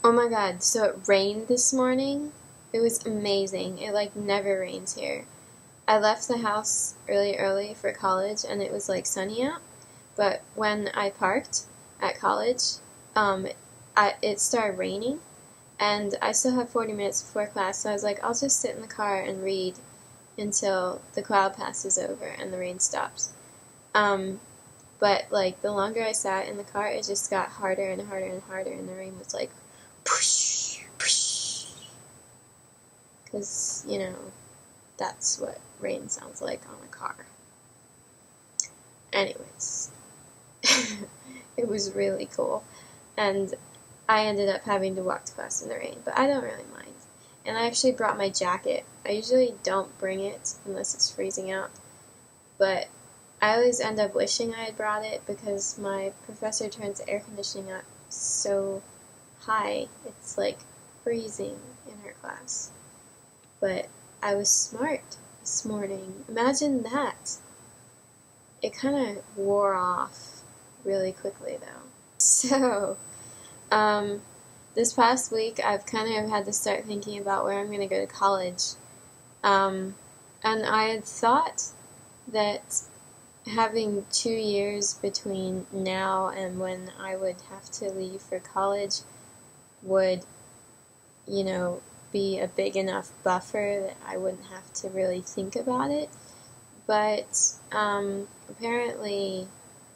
Oh my god, so it rained this morning. It was amazing. It like never rains here. I left the house really early for college and it was like sunny out, but when I parked at college, it started raining and I still had 40 minutes before class, so I was like, I'll just sit in the car and read until the cloud passes over and the rain stops. But like the longer I sat in the car, it just got harder and harder and harder, and the rain was like push, push. Because, you know, that's what rain sounds like on a car. Anyways, it was really cool. And I ended up having to walk to class in the rain, but I don't really mind. And I actually brought my jacket. I usually don't bring it unless it's freezing out, but I always end up wishing I had brought it because my professor turns the air conditioning up so high, it's like freezing in her class. But I was smart this morning. Imagine that. It kind of wore off really quickly though. So, this past week I've kind of had to start thinking about where I'm going to go to college. And I had thought that having 2 years between now and when I would have to leave for college would, you know, be a big enough buffer that I wouldn't have to really think about it. But apparently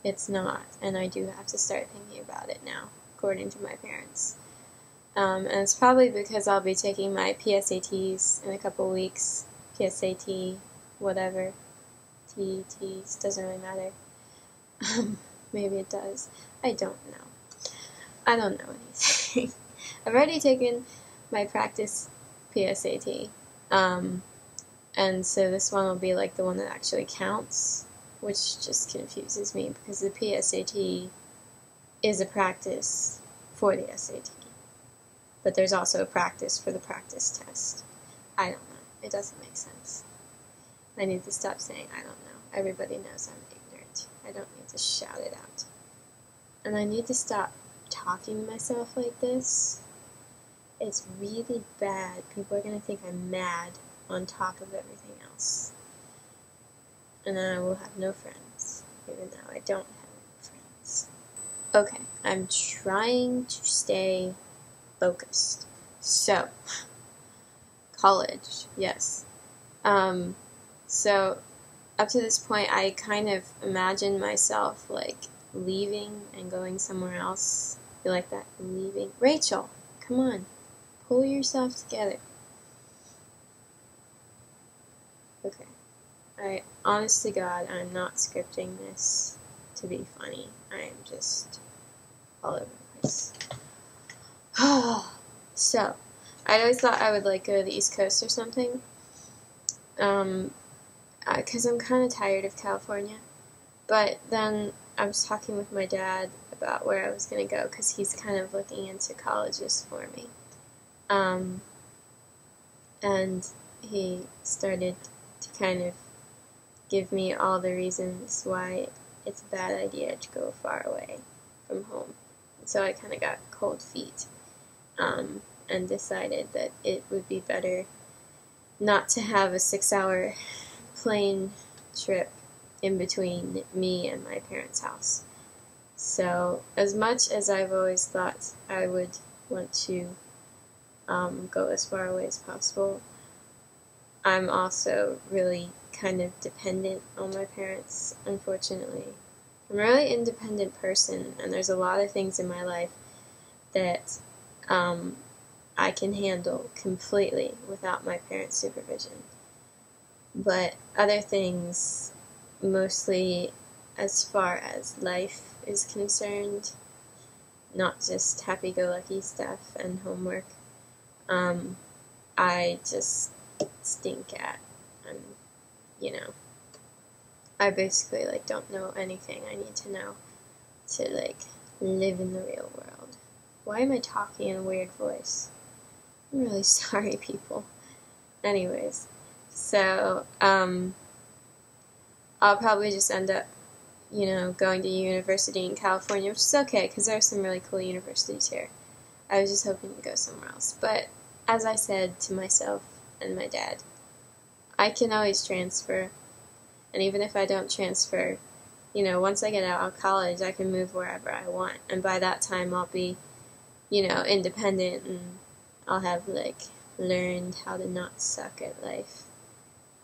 it's not, and I do have to start thinking about it now, according to my parents. And it's probably because I'll be taking my PSATs in a couple weeks. PSAT, whatever. TETs, doesn't really matter. Maybe it does. I don't know. I don't know anything. I've already taken my practice PSAT. And so this one will be like the one that actually counts, which just confuses me because the PSAT is a practice for the SAT. But there's also a practice for the practice test. I don't know. It doesn't make sense. I need to stop saying I don't know. Everybody knows I'm ignorant. I don't need to shout it out. And I need to stop talking to myself like this. It's really bad. People are going to think I'm mad on top of everything else. And then I will have no friends, even though I don't have any friends. Okay, I'm trying to stay focused. So, college, yes. So, up to this point, I kind of imagined myself, like, leaving and going somewhere else. You like that? Leaving. Rachel, come on. Pull yourself together. Okay. Honest to God, I'm not scripting this to be funny. I am just all over the place. So, I'd always thought I would, like, go to the East Coast or something. Because I'm kind of tired of California. But then I was talking with my dad about where I was going to go because he's kind of looking into colleges for me. And he started to kind of give me all the reasons why it's a bad idea to go far away from home. So I kind of got cold feet and decided that it would be better not to have a 6-hour plane trip in between me and my parents' house. So as much as I've always thought I would want to go as far away as possible, I'm also really kind of dependent on my parents, unfortunately. I'm a really independent person, and there's a lot of things in my life that I can handle completely without my parents' supervision. But other things, mostly as far as life is concerned, not just happy-go-lucky stuff and homework, I just stink at. And, you know, I basically, like, don't know anything I need to know to, like, live in the real world. Why am I talking in a weird voice? I'm really sorry, people. Anyways, so, I'll probably just end up, you know, going to university in California, which is okay, because there are some really cool universities here. I was just hoping to go somewhere else. But as I said to myself and my dad, I can always transfer. And even if I don't transfer, you know, once I get out of college, I can move wherever I want. And by that time, I'll be, you know, independent, and I'll have, like, learned how to not suck at life.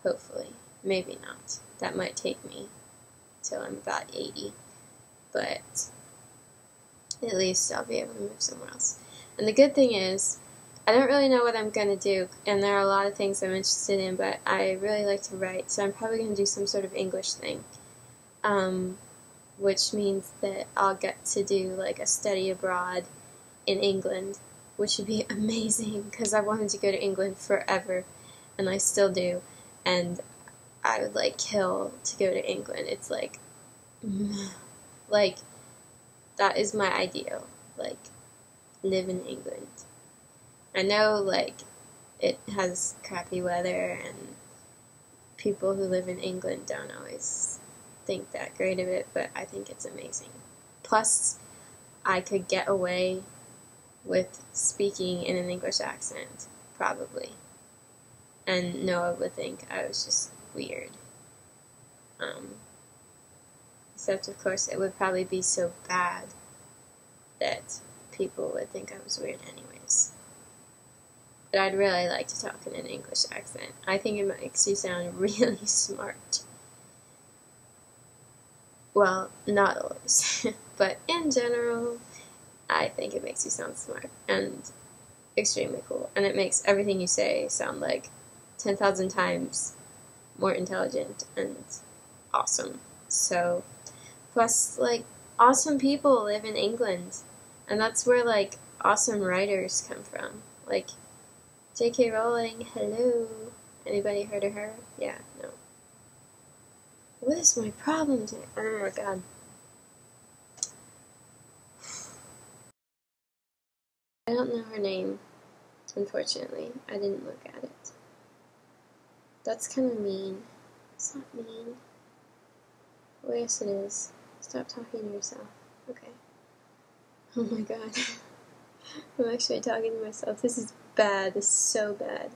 Hopefully. Maybe not. That might take me till I'm about 80. But at least I'll be able to move somewhere else. And the good thing is, I don't really know what I'm going to do, and there are a lot of things I'm interested in, but I really like to write, so I'm probably going to do some sort of English thing, which means that I'll get to do, like, a study abroad in England, which would be amazing, because I wanted to go to England forever, and I still do, and I would, like, kill to go to England. It's, like, that is my ideal, like, live in England. I know, like, it has crappy weather, and people who live in England don't always think that great of it, but I think it's amazing. Plus, I could get away with speaking in an English accent, probably. And Noah would think I was just weird. Except, of course, it would probably be so bad that people would think I was weird anyways. But I'd really like to talk in an English accent. I think it makes you sound really smart. Well, not always, but in general, I think it makes you sound smart and extremely cool. And it makes everything you say sound like 10,000 times more intelligent and awesome. So, plus, like, awesome people live in England. And that's where, like, awesome writers come from. Like, J.K. Rowling, hello. Anybody heard of her? Yeah, no. What is my problem today? Oh my god. I don't know her name, unfortunately. I didn't look at it. That's kind of mean. It's not mean. Well, yes it is. Stop talking to yourself. Okay. Oh my god. I'm actually talking to myself. This is bad. This is so bad.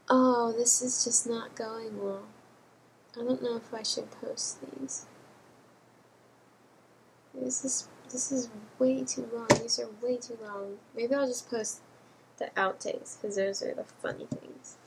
Oh, this is just not going well. I don't know if I should post these. This is way too long. These are way too long. Maybe I'll just post the outtakes, because those are the funny things.